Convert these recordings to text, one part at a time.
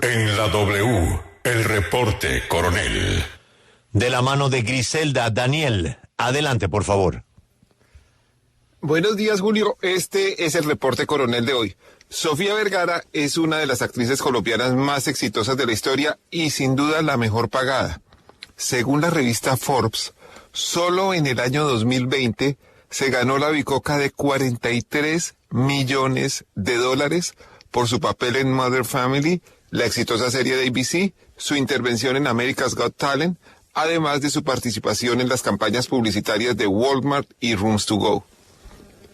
En la W, el reporte, coronel. De la mano de Griselda. Daniel, adelante, por favor. Buenos días, Julio. Este es el reporte coronel de hoy. Sofía Vergara es una de las actrices colombianas más exitosas de la historia y sin duda la mejor pagada. Según la revista Forbes, solo en el año 2020 se ganó la bicoca de $43 millones por su papel en Mother Family, la exitosa serie de ABC, su intervención en America's Got Talent, además de su participación en las campañas publicitarias de Walmart y Rooms to Go.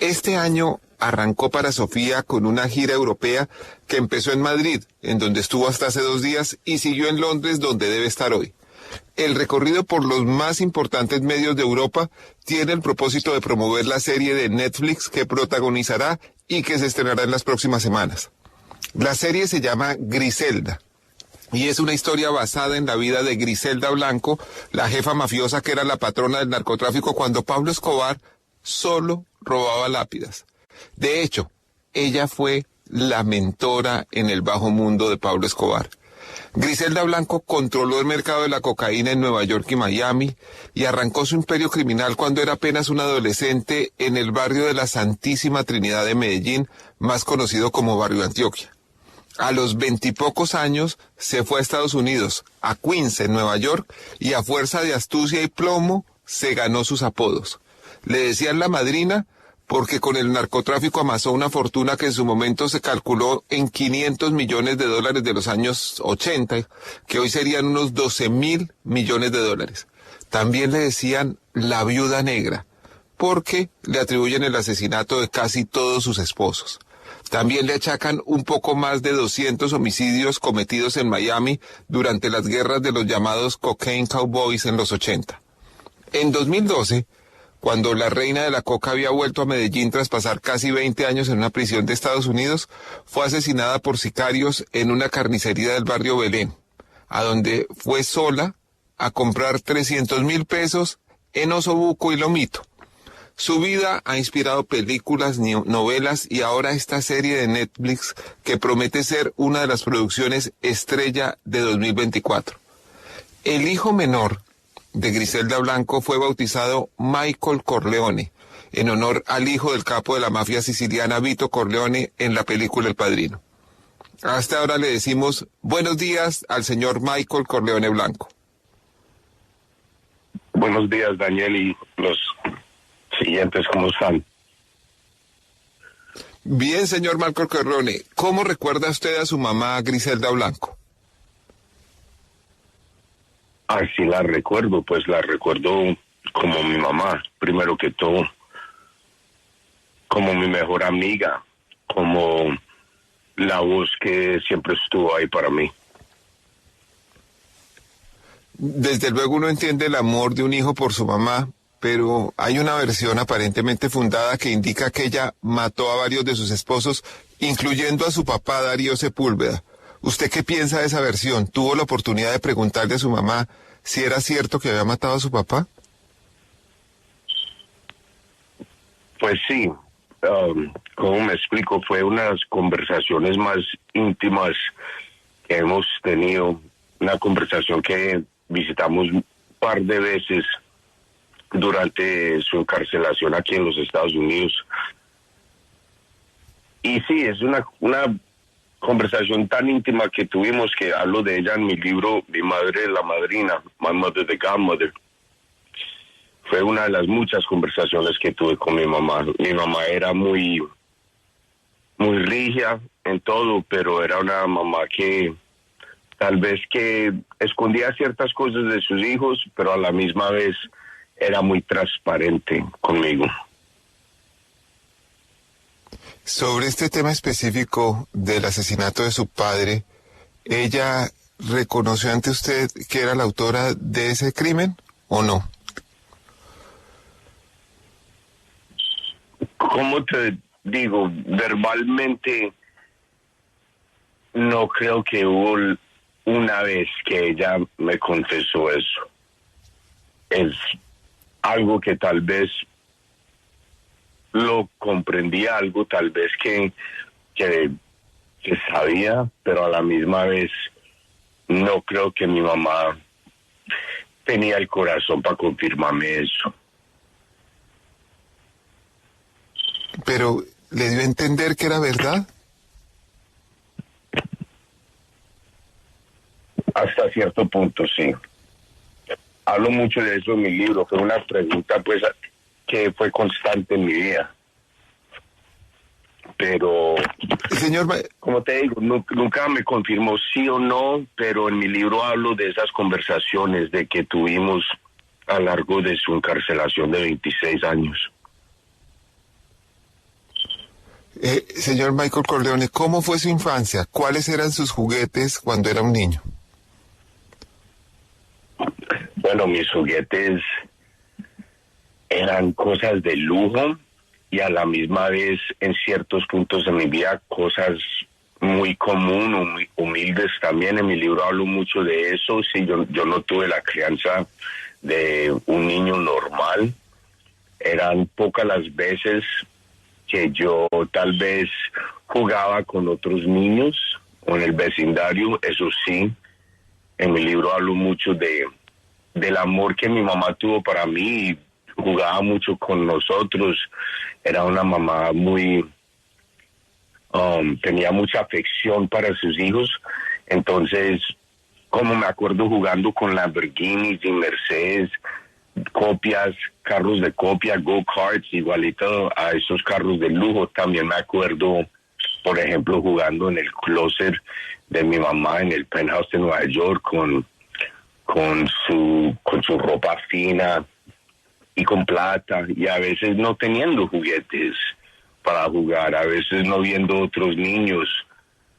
Este año arrancó para Sofía con una gira europea que empezó en Madrid, en donde estuvo hasta hace 2 días, y siguió en Londres, donde debe estar hoy. El recorrido por los más importantes medios de Europa tiene el propósito de promover la serie de Netflix que protagonizará y que se estrenará en las próximas semanas. La serie se llama Griselda y es una historia basada en la vida de Griselda Blanco, la jefa mafiosa que era la patrona del narcotráfico cuando Pablo Escobar solo robaba lápidas. De hecho, ella fue la mentora en el bajo mundo de Pablo Escobar. Griselda Blanco controló el mercado de la cocaína en Nueva York y Miami y arrancó su imperio criminal cuando era apenas un adolescente en el barrio de la Santísima Trinidad de Medellín, más conocido como Barrio Antioquia. A los 20 y pocos años se fue a Estados Unidos, a Queens, en Nueva York, y a fuerza de astucia y plomo se ganó sus apodos. Le decían la madrina porque con el narcotráfico amasó una fortuna que en su momento se calculó en $500 millones de los años 80, que hoy serían unos $12.000 millones. También le decían la viuda negra, porque le atribuyen el asesinato de casi todos sus esposos. También le achacan un poco más de 200 homicidios cometidos en Miami durante las guerras de los llamados Cocaine Cowboys en los 80. En 2012, cuando la reina de la coca había vuelto a Medellín tras pasar casi 20 años en una prisión de Estados Unidos, fue asesinada por sicarios en una carnicería del barrio Belén, a donde fue sola a comprar 300.000 pesos en osobuco y lomito. Su vida ha inspirado películas, novelas y ahora esta serie de Netflix que promete ser una de las producciones estrella de 2024. El hijo menor de Griselda Blanco fue bautizado Michael Corleone, en honor al hijo del capo de la mafia siciliana Vito Corleone en la película El Padrino. Hasta ahora le decimos buenos días al señor Michael Corleone Blanco. Buenos días, Daniel, y los siguientes, ¿cómo están? Bien, señor Michael Corleone. ¿Cómo recuerda usted a su mamá Griselda Blanco? Sí la recuerdo, pues la recuerdo como mi mamá, primero que todo, como mi mejor amiga, como la voz que siempre estuvo ahí para mí. Desde luego uno entiende el amor de un hijo por su mamá, pero hay una versión aparentemente fundada que indica que ella mató a varios de sus esposos, incluyendo a su papá Darío Sepúlveda. ¿Usted qué piensa de esa versión? ¿Tuvo la oportunidad de preguntarle a su mamá si era cierto que había matado a su papá? Pues sí, como me explico, fue unas conversaciones más íntimas que hemos tenido, una conversación que visitamos un par de veces durante su encarcelación aquí en los Estados Unidos. Y sí, es una conversación tan íntima que tuvimos que hablo de ella en mi libro Mi Madre la Madrina, My Mother the Godmother. Fue una de las muchas conversaciones que tuve con mi mamá. Mi mamá era muy rígida en todo, pero era una mamá que tal vez que escondía ciertas cosas de sus hijos, pero a la misma vez era muy transparente conmigo. Sobre este tema específico del asesinato de su padre, ¿ella reconoció ante usted que era la autora de ese crimen o no? ¿Cómo te digo? Verbalmente no creo que hubo una vez que ella me confesó eso. Es algo que tal vez lo comprendía, algo tal vez que sabía, pero a la misma vez no creo que mi mamá tenía el corazón para confirmarme eso. Pero, ¿le dio a entender que era verdad? Hasta cierto punto, sí. Hablo mucho de eso en mi libro. Fue una pregunta, pues, que fue constante en mi vida. Pero, Señor, como te digo, nunca me confirmó sí o no, pero en mi libro hablo de esas conversaciones de que tuvimos a lo largo de su encarcelación de 26 años. señor Michael Corleone, ¿cómo fue su infancia? ¿Cuáles eran sus juguetes cuando era un niño? Bueno, mis juguetes eran cosas de lujo y a la misma vez en ciertos puntos de mi vida cosas muy comunes, muy humildes también. En mi libro hablo mucho de eso. Sí, yo no tuve la crianza de un niño normal. Eran pocas las veces que yo tal vez jugaba con otros niños o en el vecindario. Eso sí, en mi libro hablo mucho del amor que mi mamá tuvo para mí. Jugaba mucho con nosotros. Era una mamá muy... tenía mucha afección para sus hijos. Entonces, como me acuerdo jugando con Lamborghinis y Mercedes, copias, carros de copia, go-karts, igualito a esos carros de lujo. También me acuerdo, por ejemplo, jugando en el closet de mi mamá en el penthouse de Nueva York con su ropa fina y con plata, y a veces no teniendo juguetes para jugar, a veces no viendo otros niños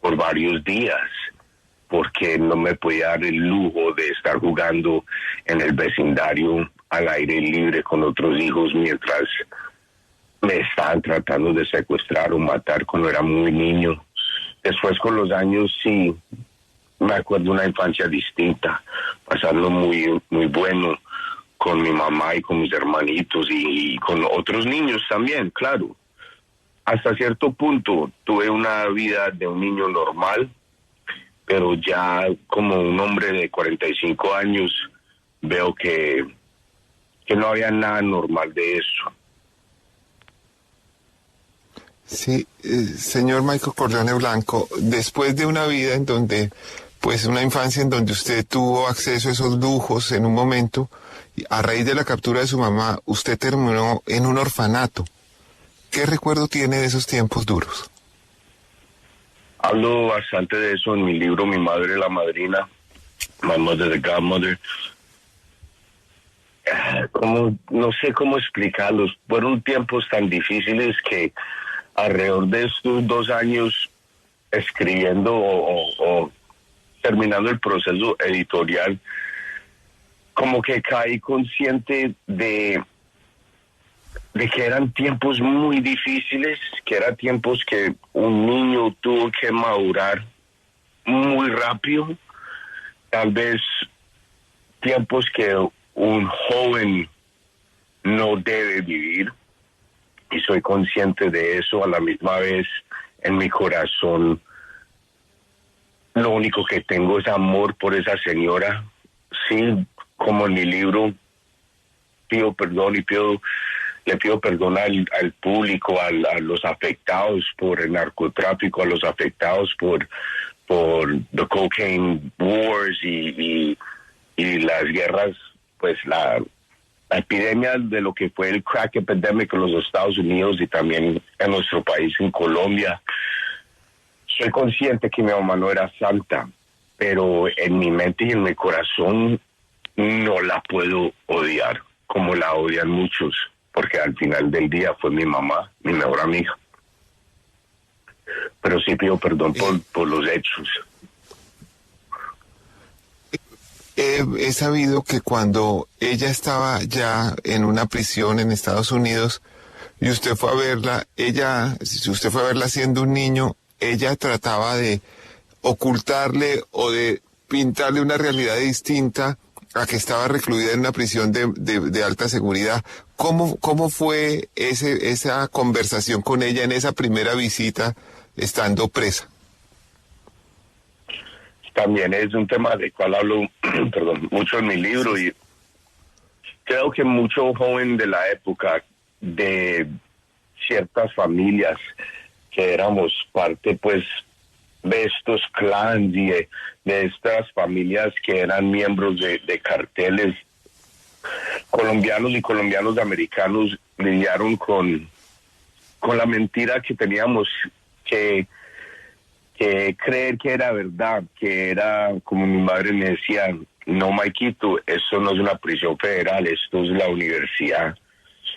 por varios días, porque no me podía dar el lujo de estar jugando en el vecindario al aire libre con otros hijos mientras me estaban tratando de secuestrar o matar cuando era muy niño. Después con los años sí, me acuerdo una infancia distinta, pasando muy, muy bueno con mi mamá y con mis hermanitos y con otros niños también, claro. Hasta cierto punto tuve una vida de un niño normal, pero ya como un hombre de 45 años veo que no había nada normal de eso. Sí, señor Michael Corleone Blanco, después de una vida en donde, pues una infancia en donde usted tuvo acceso a esos lujos en un momento, a raíz de la captura de su mamá, usted terminó en un orfanato. ¿Qué recuerdo tiene de esos tiempos duros? Hablo bastante de eso en mi libro, Mi Madre la Madrina, My Mother the Godmother. No sé cómo explicarlos. Fueron tiempos tan difíciles que alrededor de estos 2 años escribiendo o terminando el proceso editorial, como que caí consciente de que eran tiempos muy difíciles, que eran tiempos que un niño tuvo que madurar muy rápido, tal vez tiempos que un joven no debe vivir, y soy consciente de eso. A la misma vez en mi corazón lo único que tengo es amor por esa señora. Sí, como en mi libro pido perdón y le pido perdón al público, a los afectados por el narcotráfico, a los afectados por the cocaine wars y las guerras, pues la epidemia de lo que fue el crack epidemic en los Estados Unidos y también en nuestro país, en Colombia. Soy consciente que mi mamá no era santa, pero en mi mente y en mi corazón no la puedo odiar como la odian muchos, porque al final del día fue mi mamá, mi mejor amiga. Pero sí pido perdón por los hechos. He sabido que cuando ella estaba ya en una prisión en Estados Unidos y usted fue a verla, si usted fue a verla siendo un niño, ella trataba de ocultarle o de pintarle una realidad distinta a que estaba recluida en una prisión de alta seguridad. ¿Cómo fue esa conversación con ella en esa primera visita estando presa? también es un tema del cual hablo perdón, mucho en mi libro, y creo que mucho joven de la época, de ciertas familias que éramos parte pues de estos clans y de estas familias que eran miembros de carteles colombianos y colombianos americanos, lidiaron con la mentira que teníamos que creer que era verdad, que era, como mi madre me decía, no, Maikito, esto no es una prisión federal, esto es la universidad.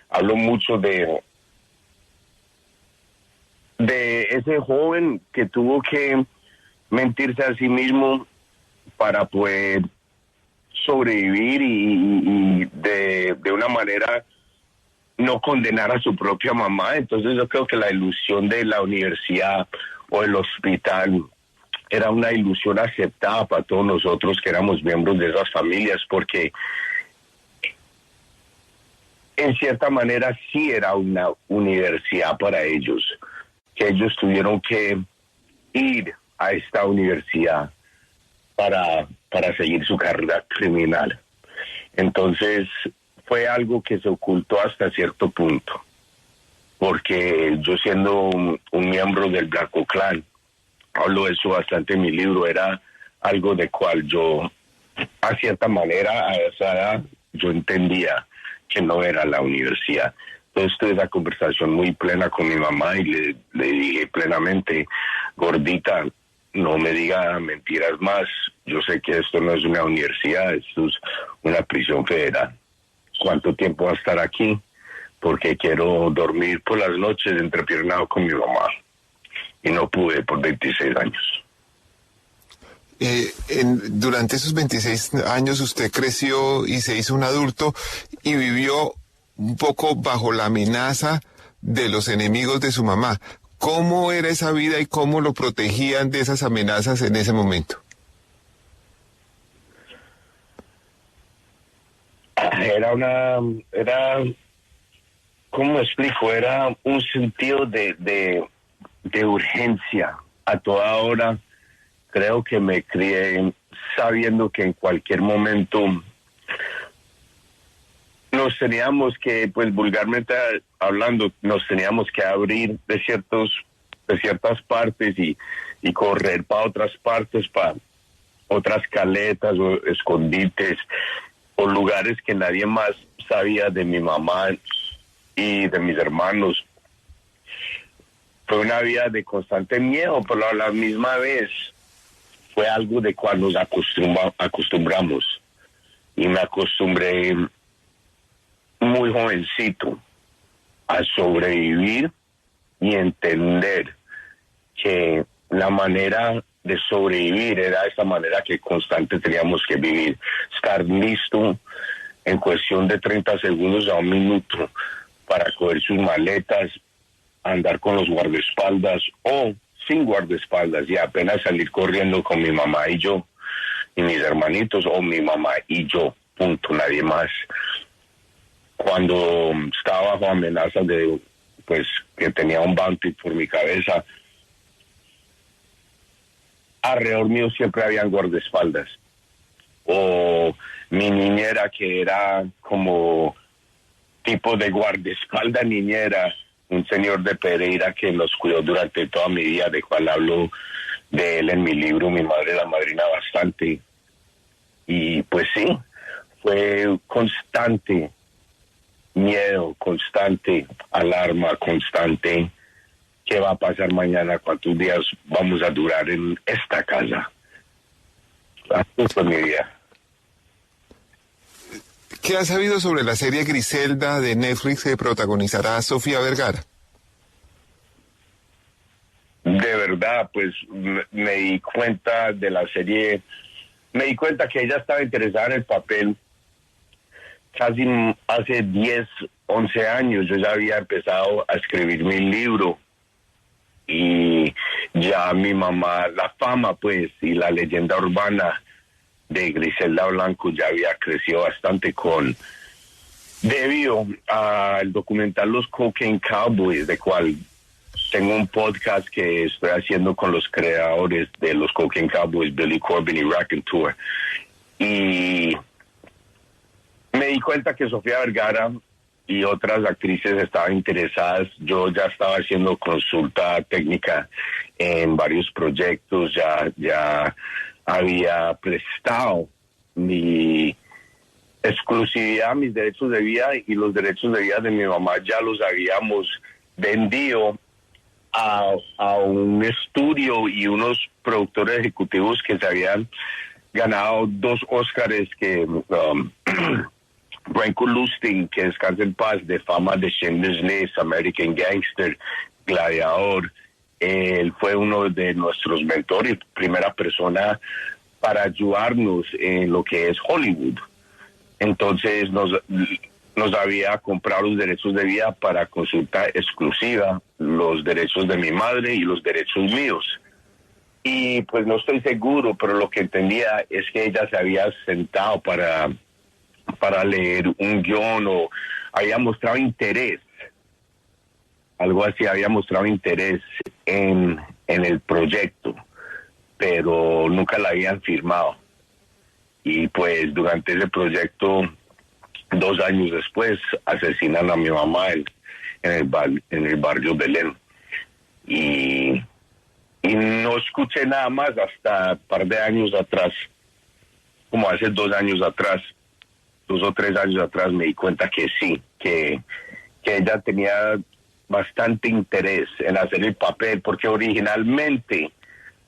Hablo mucho de ese joven que tuvo que mentirse a sí mismo para poder sobrevivir y de una manera no condenar a su propia mamá. Entonces yo creo que la ilusión de la universidad o el hospital era una ilusión aceptada para todos nosotros que éramos miembros de esas familias, porque en cierta manera sí era una universidad para ellos, que ellos tuvieron que ir a esta universidad para seguir su carrera criminal. Entonces fue algo que se ocultó hasta cierto punto, porque yo siendo un miembro del Blanco Clan, hablo de eso bastante en mi libro, era algo de cual yo, a cierta manera, a esa edad, yo entendía que no era la universidad. Entonces tuve esa conversación muy plena con mi mamá y le dije plenamente, gordita, no me diga mentiras más, yo sé que esto no es una universidad, esto es una prisión federal. ¿Cuánto tiempo va a estar aquí? Porque quiero dormir por las noches entrepiernado con mi mamá. Y no pude por 26 años. Durante esos 26 años usted creció y se hizo un adulto y vivió un poco bajo la amenaza de los enemigos de su mamá. ¿Cómo era esa vida y cómo lo protegían de esas amenazas en ese momento? ¿Cómo explico? Era un sentido de urgencia a toda hora. Creo que me crié sabiendo que en cualquier momento nos teníamos que, pues vulgarmente hablando, nos teníamos que abrir de ciertas partes y correr para otras partes, para otras caletas o escondites o lugares que nadie más sabía de mi mamá y de mis hermanos. Fue una vida de constante miedo, pero a la misma vez fue algo de cual nos acostumbramos. Y me acostumbré muy jovencito a sobrevivir y entender que la manera de sobrevivir era esa manera que constante teníamos que vivir. Estar listo en cuestión de 30 segundos a un minuto para coger sus maletas, andar con los guardaespaldas o sin guardaespaldas y apenas salir corriendo con mi mamá y yo y mis hermanitos, o mi mamá y yo, punto, nadie más. Cuando estaba bajo amenaza de, pues, que tenía un bounty por mi cabeza, alrededor mío siempre habían guardaespaldas. O mi niñera, que era como tipo de guardaespaldas niñera, un señor de Pereira que nos cuidó durante toda mi vida, de cual hablo de él en mi libro, mi madre la madrina bastante. Y pues sí, fue constante miedo, constante alarma, constante qué va a pasar mañana, cuántos días vamos a durar en esta casa. Así fue mi vida. ¿Qué has sabido sobre la serie Griselda de Netflix que protagonizará Sofía Vergara? De verdad, pues me di cuenta de la serie, me di cuenta que ella estaba interesada en el papel casi hace 10, 11 años. Yo ya había empezado a escribir mi libro y ya mi mamá, la fama pues y la leyenda urbana de Griselda Blanco ya había crecido bastante debido al documental Los Cocaine Cowboys, de cual tengo un podcast que estoy haciendo con los creadores de los Cocaine Cowboys, Billy Corbin y Raconteur. Y me di cuenta que Sofía Vergara y otras actrices estaban interesadas. Yo ya estaba haciendo consulta técnica en varios proyectos, ya había prestado mi exclusividad, mis derechos de vida y los derechos de vida de mi mamá ya los habíamos vendido a un estudio y unos productores ejecutivos que se habían ganado 2 Óscares que Branko Lustig, que descansa en paz, de fama de Schindler's List, American Gangster, Gladiador. Él fue uno de nuestros mentores, primera persona para ayudarnos en lo que es Hollywood. Entonces nos había comprado los derechos de vida para consulta exclusiva, los derechos de mi madre y los derechos míos. Y pues no estoy seguro, pero lo que entendía es que ella se había sentado para leer un guión o había mostrado interés, algo así, había mostrado interés en el proyecto, pero nunca la habían firmado. Y pues durante ese proyecto, 2 años después, asesinan a mi mamá en el barrio Belén. Y no escuché nada más hasta un par de años atrás, como hace 2 años atrás, 2 o 3 años atrás, me di cuenta que sí, que ella tenía bastante interés en hacer el papel, porque originalmente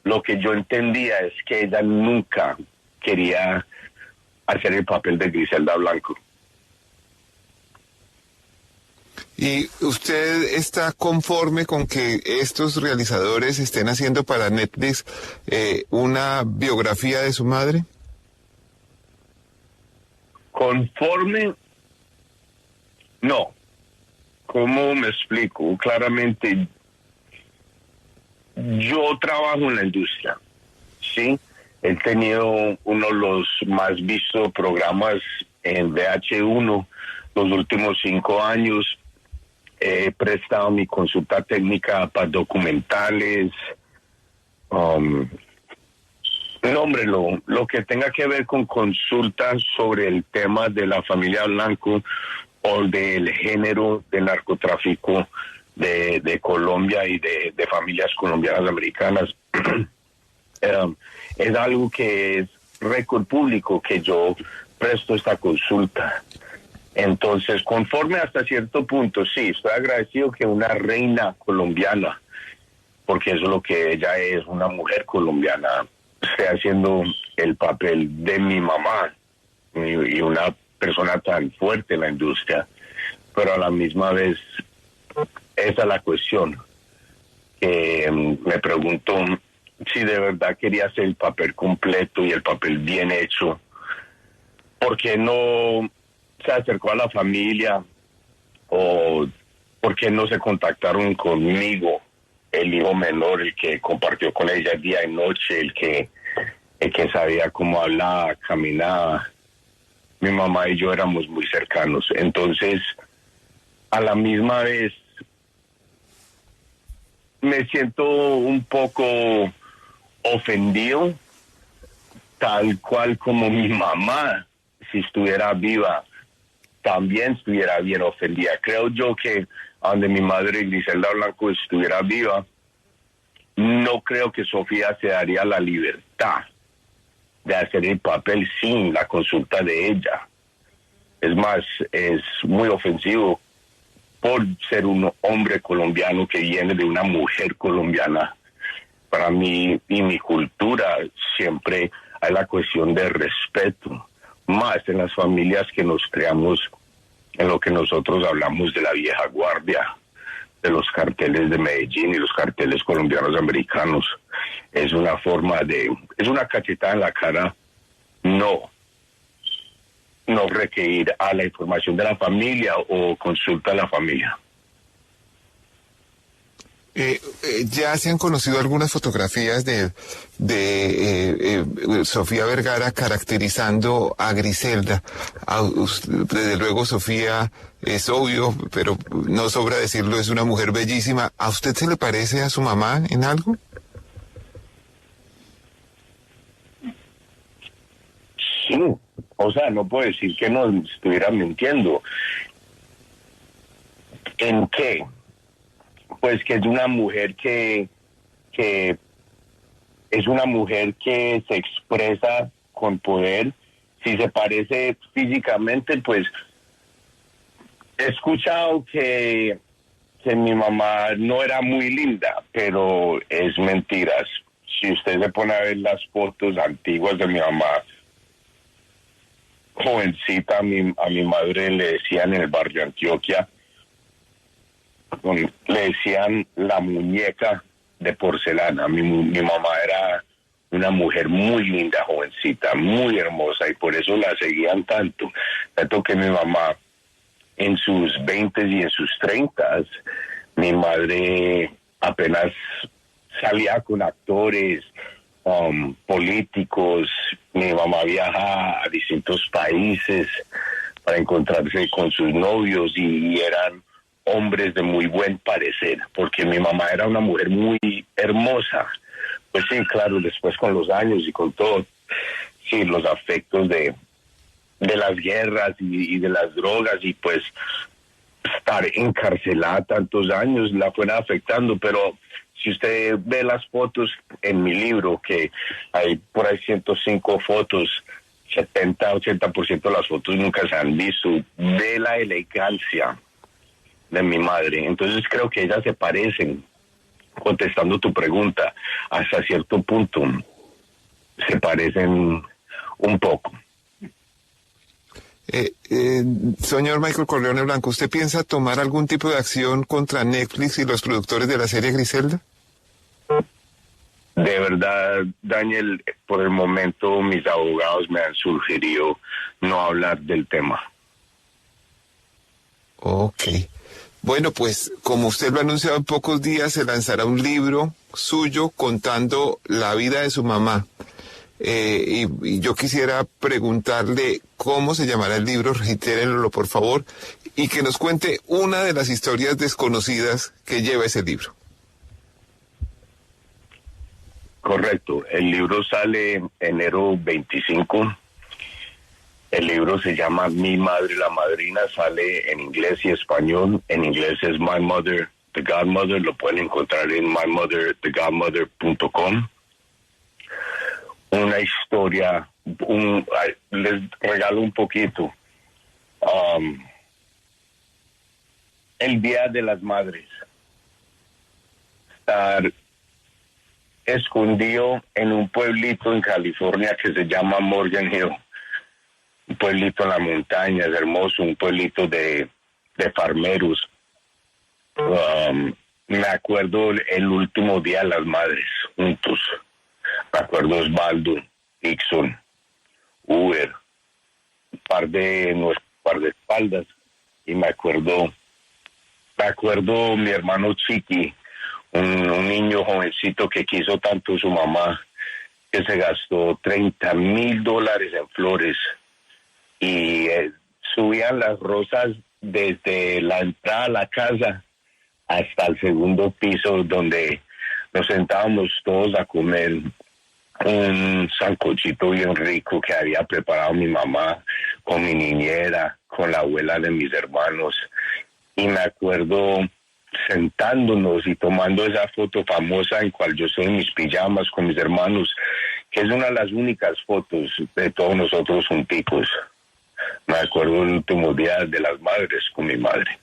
lo que yo entendía es que ella nunca quería hacer el papel de Griselda Blanco. ¿Y usted está conforme con que estos realizadores estén haciendo para Netflix una biografía de su madre? Conforme, no. ¿Cómo me explico? Claramente, yo trabajo en la industria, ¿sí? He tenido uno de los más vistos programas en VH1 los últimos 5 años. He prestado mi consulta técnica para documentales. Lo que tenga que ver con consultas sobre el tema de la familia Blanco o del género del narcotráfico de Colombia y de familias colombianas americanas. Es algo que es récord público que yo presto esta consulta. Entonces, conforme hasta cierto punto, sí, estoy agradecido que una reina colombiana, porque eso es lo que ella es, una mujer colombiana, esté haciendo el papel de mi mamá y una persona tan fuerte en la industria, pero a la misma vez, esa es la cuestión, que me pregunto si de verdad quería hacer el papel completo y el papel bien hecho, porque no se acercó a la familia o porque no se contactaron conmigo, el hijo menor, el que compartió con ella día y noche, el que sabía cómo hablaba, caminaba. Mi mamá y yo éramos muy cercanos. Entonces, a la misma vez, me siento un poco ofendido, tal cual como mi mamá, si estuviera viva, también estuviera bien ofendida. Creo yo que donde mi madre Griselda Blanco estuviera viva, no creo que Sofía se daría la libertad de hacer el papel sin la consulta de ella. Es más, es muy ofensivo por ser un hombre colombiano que viene de una mujer colombiana. Para mí y mi cultura siempre hay la cuestión de respeto, más en las familias que nos creamos en lo que nosotros hablamos de la vieja guardia, de los carteles de Medellín y los carteles colombianos americanos. Es una forma es una cachetada en la cara, no requerir a la información de la familia o consulta a la familia. Ya se han conocido algunas fotografías de Sofía Vergara caracterizando a Griselda. Desde luego Sofía es obvio, pero no sobra decirlo, es una mujer bellísima. ¿A usted se le parece a su mamá en algo? Sí, o sea, no puedo decir que no estuviera mintiendo. ¿En qué? Pues que es una mujer que es una mujer que se expresa con poder. Si se parece físicamente, pues he escuchado que mi mamá no era muy linda, pero es mentiras. Si usted se pone a ver las fotos antiguas de mi mamá, jovencita, a mi madre le decían en el barrio Antioquia, le decían la muñeca de porcelana. Mi mamá era una mujer muy linda, jovencita, muy hermosa, y por eso la seguían tanto. Tanto que mi mamá, en sus 20 y en sus 30, mi madre apenas salía con actores, políticos. Mi mamá viaja a distintos países para encontrarse con sus novios y eran hombres de muy buen parecer, porque mi mamá era una mujer muy hermosa. Pues sí, claro, después con los años y con todo, sí, los afectos de las guerras y de las drogas, y pues estar encarcelada tantos años la fueron afectando. Pero si usted ve las fotos en mi libro, que hay por ahí 105 fotos, 70-80% de las fotos nunca se han visto, de la elegancia de mi madre. Entonces creo que ellas se parecen, contestando tu pregunta, hasta cierto punto se parecen un poco. Señor Michael Corleone Blanco, ¿usted piensa tomar algún tipo de acción contra Netflix y los productores de la serie Griselda? De verdad, Daniel, por el momento mis abogados me han sugerido no hablar del tema. Ok. Bueno, pues como usted lo ha anunciado, en pocos días se lanzará un libro suyo contando la vida de su mamá. Y yo quisiera preguntarle cómo se llamará el libro, reitérenlo por favor, y que nos cuente una de las historias desconocidas que lleva ese libro. Correcto, el libro sale enero 25. El libro se llama Mi Madre la Madrina, sale en inglés y español. En inglés es My Mother, The Godmother, lo pueden encontrar en mymotherthegodmother.com. Una historia, les regalo un poquito. El Día de las Madres. Estar escondido en un pueblito en California que se llama Morgan Hill. Un pueblito en la montaña, es hermoso, un pueblito de farmeros. Me acuerdo el último día de las madres, juntos. Me acuerdo Osvaldo, Dixon, Uber, un par de espaldas. Y me acuerdo mi hermano Chiqui, un niño jovencito que quiso tanto su mamá, que se gastó $30,000 en flores. Y subían las rosas desde la entrada a la casa hasta el segundo piso, donde nos sentábamos todos a comer un sancochito bien rico que había preparado mi mamá con mi niñera, con la abuela de mis hermanos. Y me acuerdo sentándonos y tomando esa foto famosa en cual yo estoy en mis pijamas con mis hermanos, que es una de las únicas fotos de todos nosotros junticos. Me acuerdo el último día de las madres con mi madre.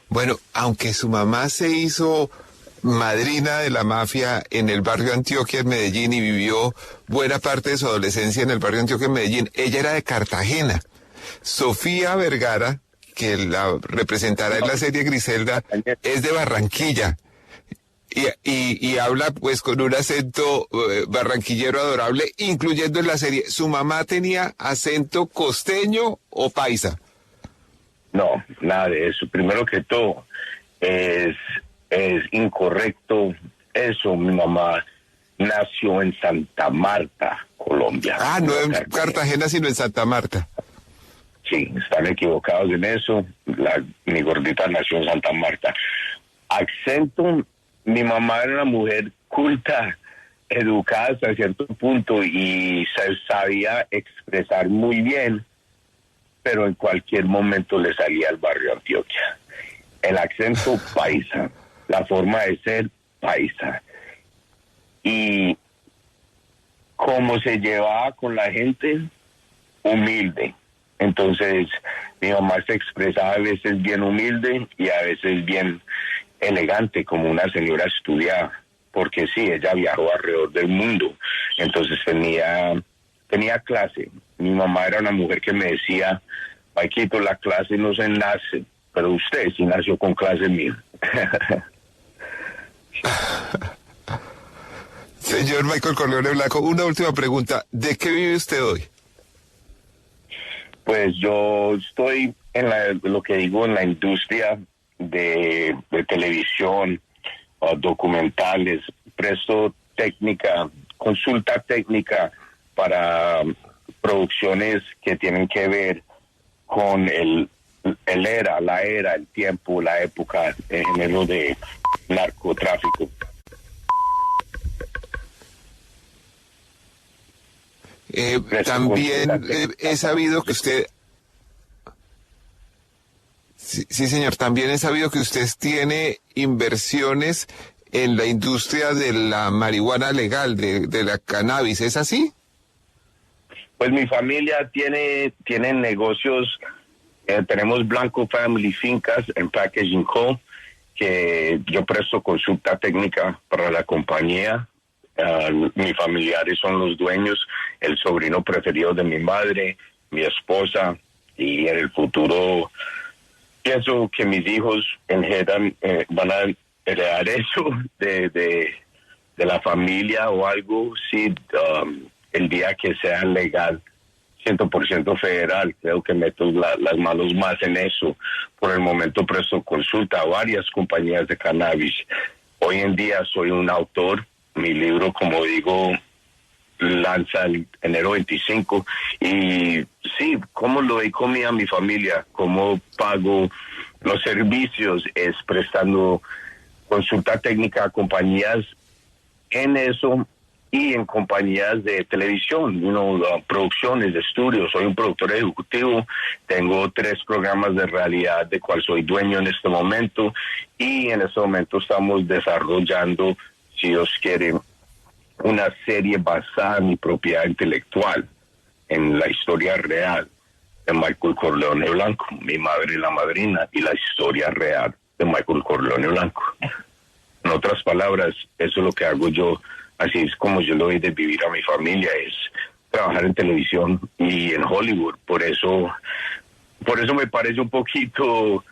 Bueno, aunque su mamá se hizo madrina de la mafia en el barrio Antioquia en Medellín y vivió buena parte de su adolescencia en el barrio Antioquia en Medellín, ella era de Cartagena. Sofía Vergara, que la representará en la serie Griselda, es de Barranquilla. Y habla pues con un acento barranquillero adorable, incluyendo en la serie. ¿Su mamá tenía acento costeño o paisa? No, nada de eso. Primero que todo, es es incorrecto. Eso, mi mamá nació en Santa Marta, Colombia. Ah, no en Cartagena, sino en Santa Marta. Sí, están equivocados en eso. Mi gordita nació en Santa Marta. Acento, mi mamá era una mujer culta, educada hasta cierto punto y se sabía expresar muy bien, pero en cualquier momento le salía al barrio Antioquia. El acento paisa, la forma de ser paisa. Y cómo se llevaba con la gente, humilde. Entonces, mi mamá se expresaba a veces bien humilde y a veces bien elegante, como una señora estudiada, porque sí, ella viajó alrededor del mundo. Entonces tenía clase. Mi mamá era una mujer que me decía, Paquito, la clase no se nace, pero usted sí nació con clase mía. Señor Michael Corleone Blanco, una última pregunta. ¿De qué vive usted hoy? Pues yo estoy lo que digo, en la industria de televisión, documentales, presto técnica, consulta técnica para producciones que tienen que ver con la era, el tiempo, la época, el género de narcotráfico. También he sabido que usted... Sí, señor, también he sabido que usted tiene inversiones en la industria de la marihuana legal, de la cannabis, ¿es así? Pues mi familia tiene negocios, tenemos Blanco Family Fincas en Packaging Co., que yo presto consulta técnica para la compañía. Mis familiares son los dueños, el sobrino preferido de mi madre, mi esposa, y en el futuro pienso que mis hijos van a heredar eso de la familia o algo, sí, el día que sea legal, 100% federal. Creo que meto las manos más en eso. Por el momento presto consulta a varias compañías de cannabis. Hoy en día soy un autor. Mi libro, como digo, lanza el enero 25. Y sí, ¿cómo lo doy comida a mi familia? ¿Cómo pago los servicios? Es prestando consulta técnica a compañías en eso y en compañías de televisión, producciones de estudios. Soy un productor ejecutivo, tengo 3 programas de realidad de cual soy dueño en este momento, y en este momento estamos desarrollando, si Dios quiere, una serie basada en mi propiedad intelectual, en la historia real de Michael Corleone Blanco, mi madre la madrina, y la historia real de Michael Corleone Blanco. En otras palabras, eso es lo que hago yo, así es como yo lo doy de vivir a mi familia, es trabajar en televisión y en Hollywood. Por eso me parece un poquito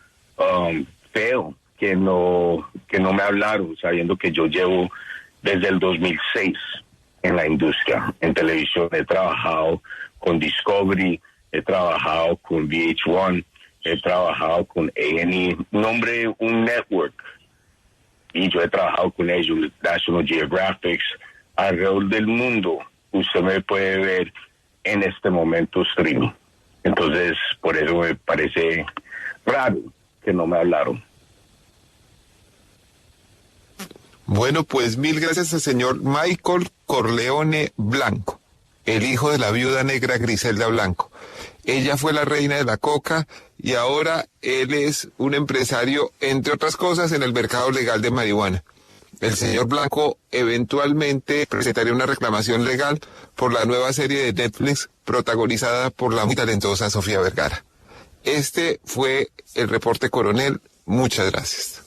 feo que no me hablaron, sabiendo que yo llevo desde el 2006 en la industria, en televisión. He trabajado con Discovery, he trabajado con VH1, he trabajado con A&E, nombre un network, y yo he trabajado con ellos, National Geographic, alrededor del mundo. Usted me puede ver en este momento streaming. Entonces, por eso me parece raro que no me hablaron. Bueno, pues mil gracias al señor Michael Corleone Blanco, el hijo de la viuda negra Griselda Blanco. Ella fue la reina de la coca y ahora él es un empresario, entre otras cosas, en el mercado legal de marihuana. El señor Blanco eventualmente presentaría una reclamación legal por la nueva serie de Netflix protagonizada por la muy talentosa Sofía Vergara. Este fue el reporte Coronel. Muchas gracias.